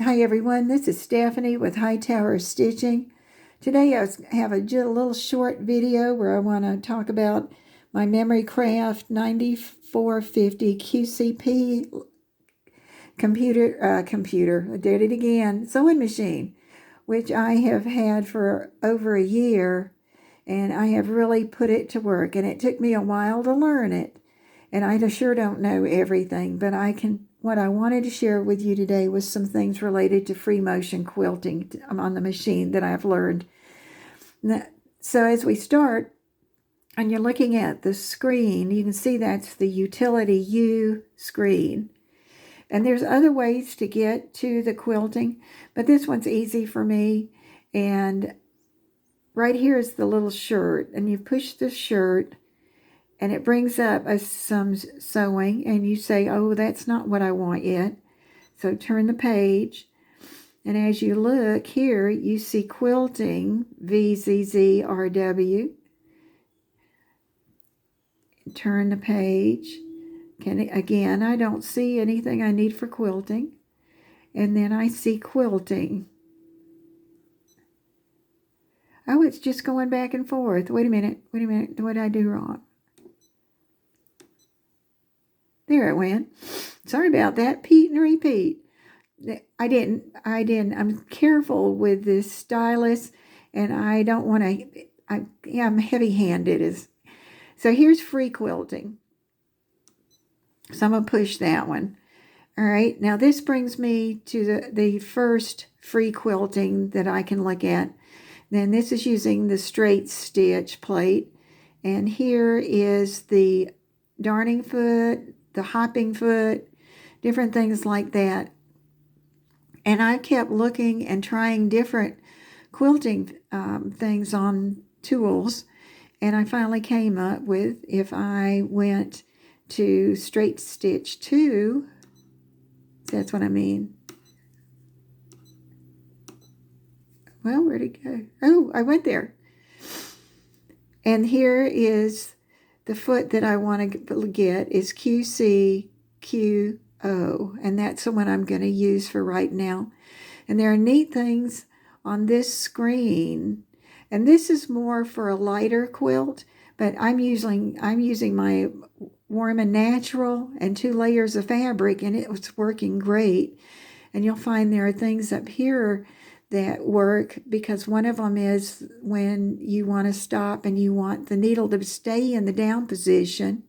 Hi everyone, this is Stephanie with Hightower Stitching. Today I have a little short video where I want to talk about my Memory Craft 9450 QCP I did it again, sewing machine, which I have had for over a year, and I have really put it to work, and it took me a while to learn it, and I sure don't know everything, but what I wanted to share with you today was some things related to free motion quilting on the machine that I've learned. So as we start, and you're looking at the screen, you can see that's the Utility U screen. And there's other ways to get to the quilting, but this one's easy for me. And right here is the little shirt, and you push the shirt, and it brings up some sewing, and you say, oh, that's not what I want yet. So turn the page, and as you look here, you see quilting, VZZRW. Turn the page. Again, I don't see anything I need for quilting. And then I see quilting. Oh, it's just going back and forth. Wait a minute. What did I do wrong? There it went. Sorry about that. Pete and repeat. I didn't. I'm careful with this stylus, and I don't want to. I'm heavy-handed. So here's free quilting. So I'm going to push that one. All right. Now this brings me to the first free quilting that I can look at. Then this is using the straight stitch plate. And here is the darning foot, the hopping foot, different things like that. And I kept looking and trying different quilting things on tools. And I finally came up with, if I went to straight stitch 2, that's what I mean. Well, where'd it go? Oh, I went there. And here is the foot that I want to get is QCQO, and that's the one I'm going to use for right now. And there are neat things on this screen, and this is more for a lighter quilt, but I'm using my Warm and Natural and 2 layers of fabric, and it was working great. And you'll find there are things up here that work, because one of them is when you want to stop and you want the needle to stay in the down position.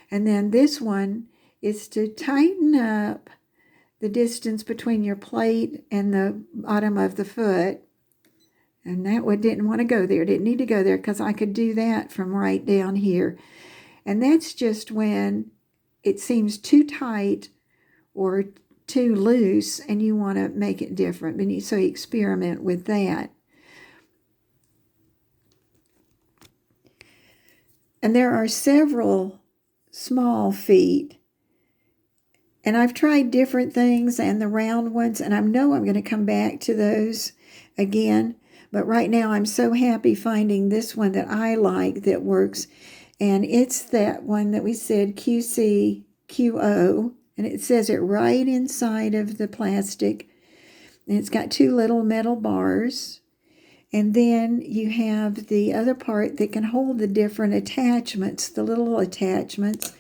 And then this one is to tighten up the distance between your plate and the bottom of the foot. And that one didn't want to go there, didn't need to go there, because I could do that from right down here. And that's just when it seems too tight or too loose and you want to make it different. So you experiment with that. And there are several small feet. And I've tried different things and the round ones, and I know I'm going to come back to those again. But right now I'm so happy finding this one that I like that works. And it's that one that we said QCQO. And it says it right inside of the plastic. And it's got 2 little metal bars. And then you have the other part that can hold the different attachments, the little attachments.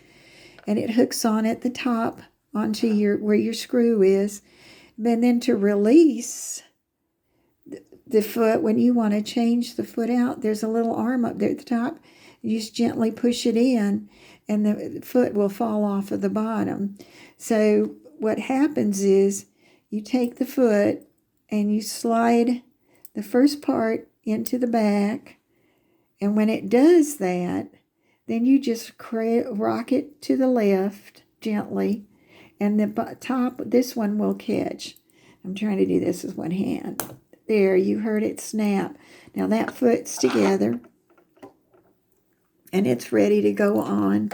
And it hooks on at the top onto where your screw is. And then to release the foot, when you want to change the foot out, there's a little arm up there at the top. You just gently push it in, and the foot will fall off of the bottom. So what happens is you take the foot and you slide the first part into the back, and when it does that, then you just rock it to the left gently, and the top, this one will catch. I'm trying to do this with one hand. There, you heard it snap. Now that foot's together, and it's ready to go on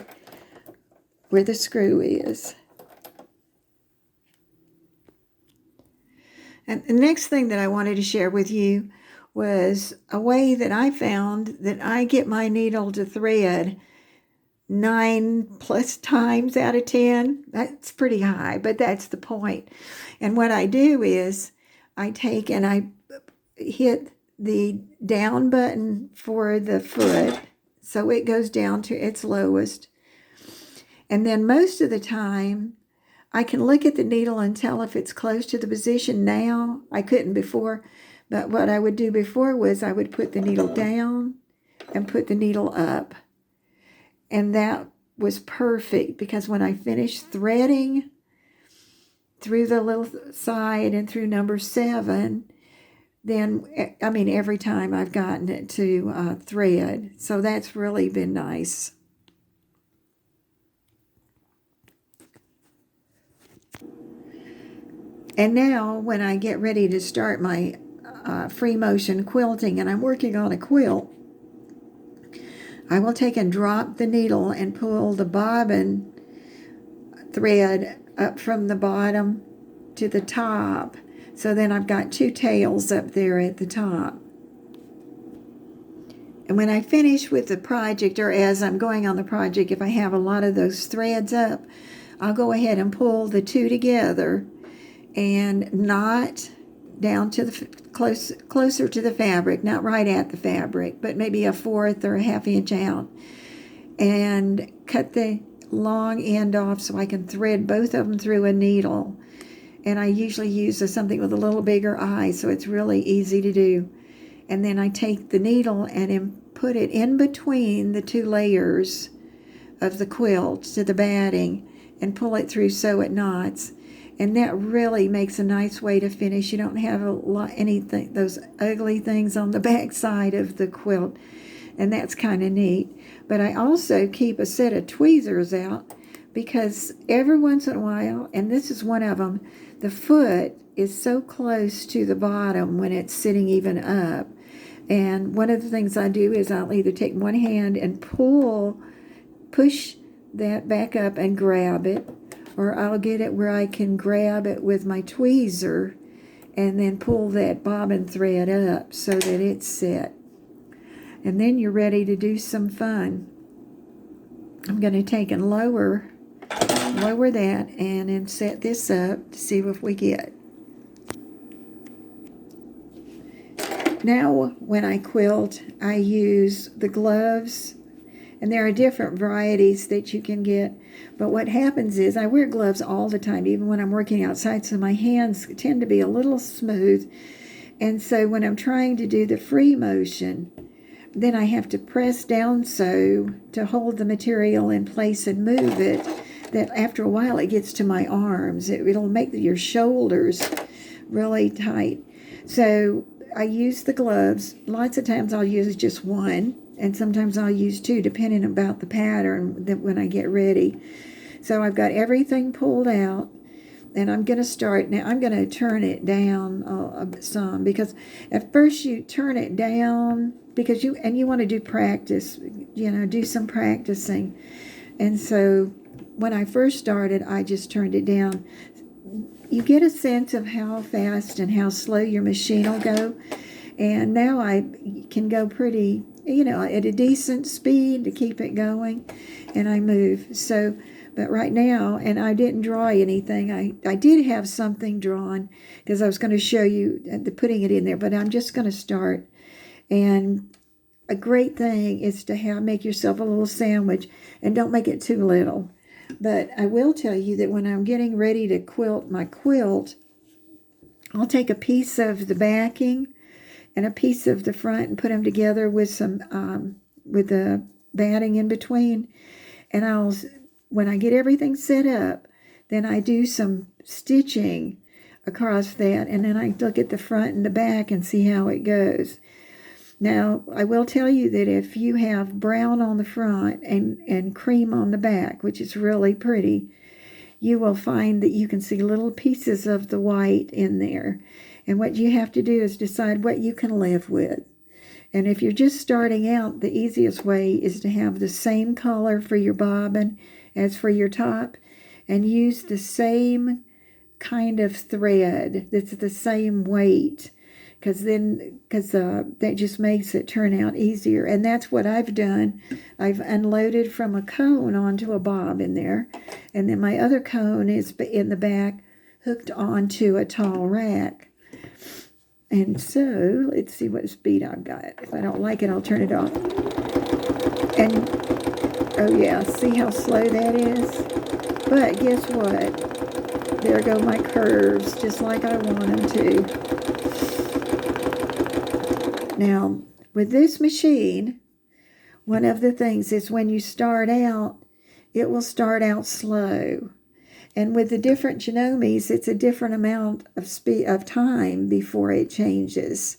where the screw is. And the next thing that I wanted to share with you was a way that I found that I get my needle to thread 9+ times out of 10. That's pretty high, but that's the point. And what I do is I take and I hit the down button for the foot so it goes down to its lowest. And then most of the time, I can look at the needle and tell if it's close to the position now. I couldn't before, but what I would do before was I would put the needle down and put the needle up. And that was perfect because when I finished threading through the little side and through number 7, then, I mean, every time I've gotten it to thread. So that's really been nice. And now when I get ready to start my free motion quilting and I'm working on a quilt, I will take and drop the needle and pull the bobbin thread up from the bottom to the top. So then I've got 2 tails up there at the top. And when I finish with the project, or as I'm going on the project, if I have a lot of those threads up, I'll go ahead and pull the 2 together and knot down to the closer to the fabric, not right at the fabric, but maybe a 1/4 or a 1/2 inch out, and cut the long end off so I can thread both of them through a needle. And I usually use something with a little bigger eye, so it's really easy to do. And then I take the needle and put it in between the 2 layers of the quilt to the batting and pull it through so it knots. And that really makes a nice way to finish. You don't have anything, those ugly things on the back side of the quilt. And that's kind of neat. But I also keep a set of tweezers out because every once in a while, and this is one of them, the foot is so close to the bottom when it's sitting even up. And one of the things I do is I'll either take one hand and push that back up and grab it, or I'll get it where I can grab it with my tweezer and then pull that bobbin thread up so that it's set. And then you're ready to do some fun. I'm going to take and lower that and then set this up to see what we get. Now when I quilt, I use the gloves, and there are different varieties that you can get. But what happens is I wear gloves all the time, even when I'm working outside, so my hands tend to be a little smooth. And so when I'm trying to do the free motion, then I have to press down so to hold the material in place and move it, that after a while it gets to my arms. It'll make your shoulders really tight. So I use the gloves. Lots of times I'll use just one, and sometimes I'll use 2, depending about the pattern that when I get ready. So I've got everything pulled out, and I'm going to start now. I'm going to turn it down some, because at first you turn it down because you want to do practice, do some practicing. And so when I first started, I just turned it down. You get a sense of how fast and how slow your machine will go. And now I can go pretty, at a decent speed to keep it going, and I move. So, but right now, and I didn't draw anything. I did have something drawn because I was going to show you putting it in there, but I'm just going to start. And a great thing is to make yourself a little sandwich, and don't make it too little. But I will tell you that when I'm getting ready to quilt my quilt, I'll take a piece of the backing and a piece of the front and put them together with some with the batting in between. And when I get everything set up, then I do some stitching across that, and then I look at the front and the back and see how it goes. Now, I will tell you that if you have brown on the front and cream on the back, which is really pretty, you will find that you can see little pieces of the white in there. And what you have to do is decide what you can live with. And if you're just starting out, the easiest way is to have the same color for your bobbin as for your top, and use the same kind of thread that's the same weight. because that just makes it turn out easier. And that's what I've done. I've unloaded from a cone onto a bob in there, and then my other cone is in the back hooked onto a tall rack. And so let's see what speed I've got. If I don't like it, I'll turn it off. And oh yeah, see how slow that is? But guess what? There go my curves, just like I want them to. Now, with this machine, one of the things is when you start out, it will start out slow. And with the different Janomes, it's a different amount of time before it changes.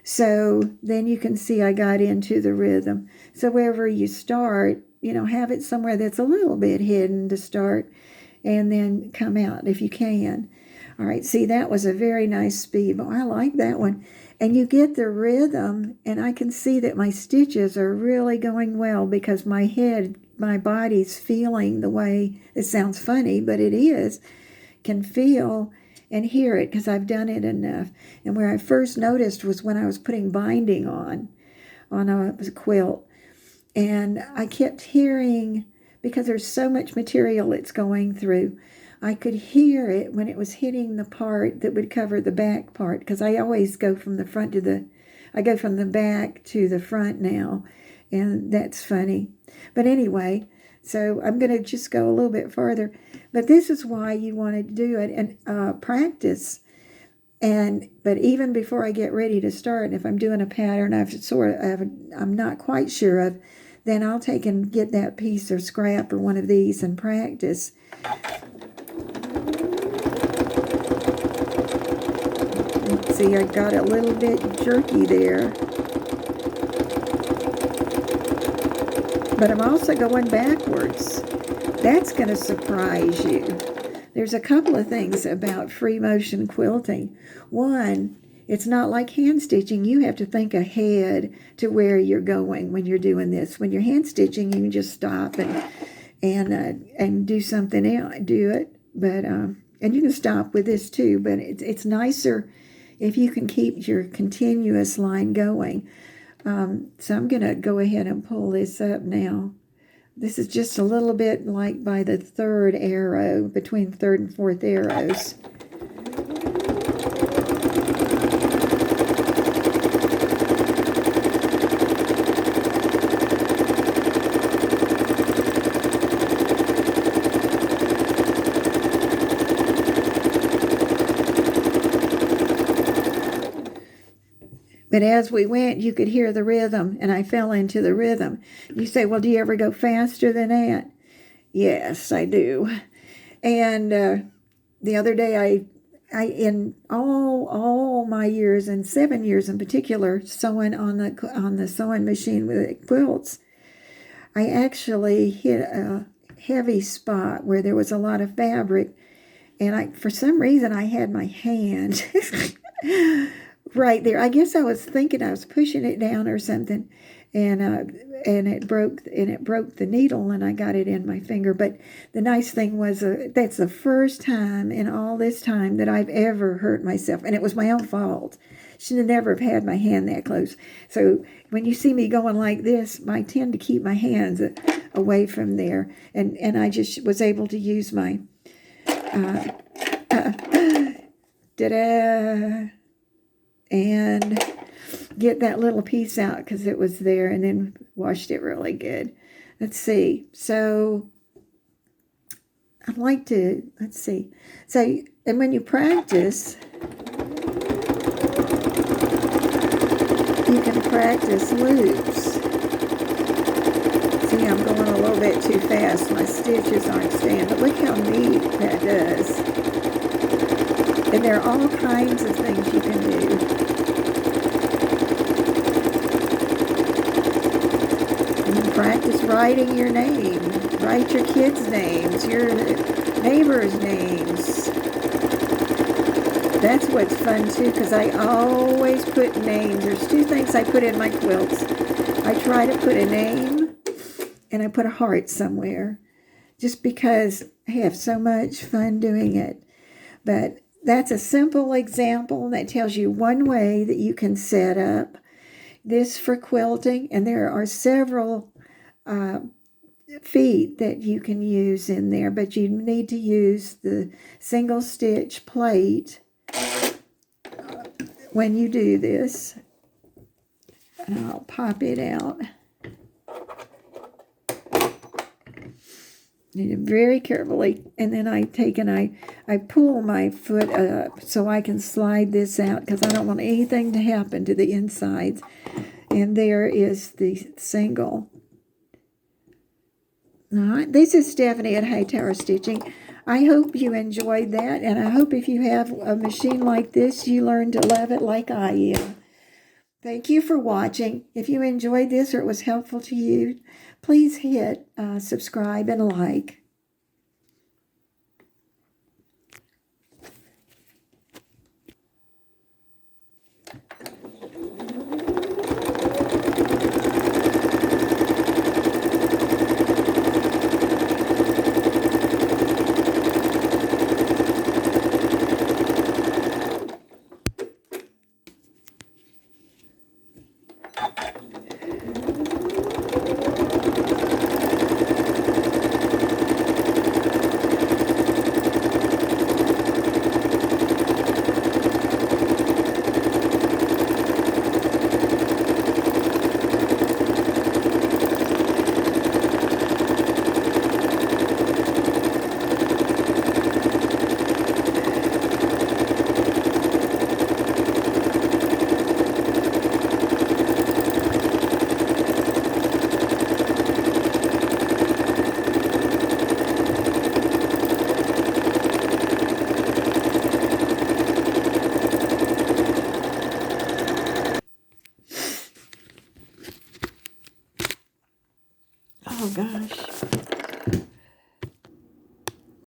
So then you can see I got into the rhythm. So wherever you start, have it somewhere that's a little bit hidden to start, and then come out if you can. All right, see, that was a very nice speed. But I like that one. And you get the rhythm, and I can see that my stitches are really going well because my body's feeling the way, it sounds funny, but it is, can feel and hear it because I've done it enough. And where I first noticed was when I was putting binding on a quilt. And I kept hearing, because there's so much material it's going through, I could hear it when it was hitting the part that would cover the back part, because I always go from the back to the front now, and that's funny. But anyway, so I'm going to just go a little bit further. But this is why you want to do it and practice. But even before I get ready to start, if I'm doing a pattern I'm not quite sure of, then I'll take and get that piece or scrap or one of these and practice. See, I got a little bit jerky there. But I'm also going backwards. That's going to surprise you. There's a couple of things about free motion quilting. One, it's not like hand stitching. You have to think ahead to where you're going when you're doing this. When you're hand stitching, you can just stop and do something else. Do it, but and you can stop with this too. But it's nicer if you can keep your continuous line going. So I'm going to go ahead and pull this up now. This is just a little bit like by the third arrow, between third and fourth arrows. But as we went, you could hear the rhythm, and I fell into the rhythm. You say, well, do you ever go faster than that? Yes, I do. And the other day, I in all my years, and 7 years in particular, sewing on the sewing machine with quilts, I actually hit a heavy spot where there was a lot of fabric, and for some reason, I had my hand right there. I guess I was thinking I was pushing it down or something, and it broke the needle, and I got it in my finger. But the nice thing was that's the first time in all this time that I've ever hurt myself, and it was my own fault. Should have never have had my hand that close. So when you see me going like this, I tend to keep my hands away from there, and I just was able to use my and get that little piece out because it was there, and then washed it really good. Let's see. So I'd like to, let's see. So, and when you practice, you can practice loops. See, I'm going a little bit too fast. My stitches aren't staying, but look how neat that does. And there are all kinds of things you can do. You can practice writing your name. Write your kids' names, your neighbors' names. That's what's fun too, because I always put names. There's two things I put in my quilts. I try to put a name, and I put a heart somewhere, just because I have so much fun doing it. But that's a simple example that tells you one way that you can set up this for quilting, and there are several feet that you can use in there, but you need to use the single stitch plate when you do this. And I'll pop it out. Very carefully, and then I pull my foot up so I can slide this out because I don't want anything to happen to the insides. And there is the single. All right, this is Stephanie at Hightower Stitching. I hope you enjoyed that, and I hope if you have a machine like this, you learn to love it like I am. Thank you for watching. If you enjoyed this or it was helpful to you, please hit subscribe and like.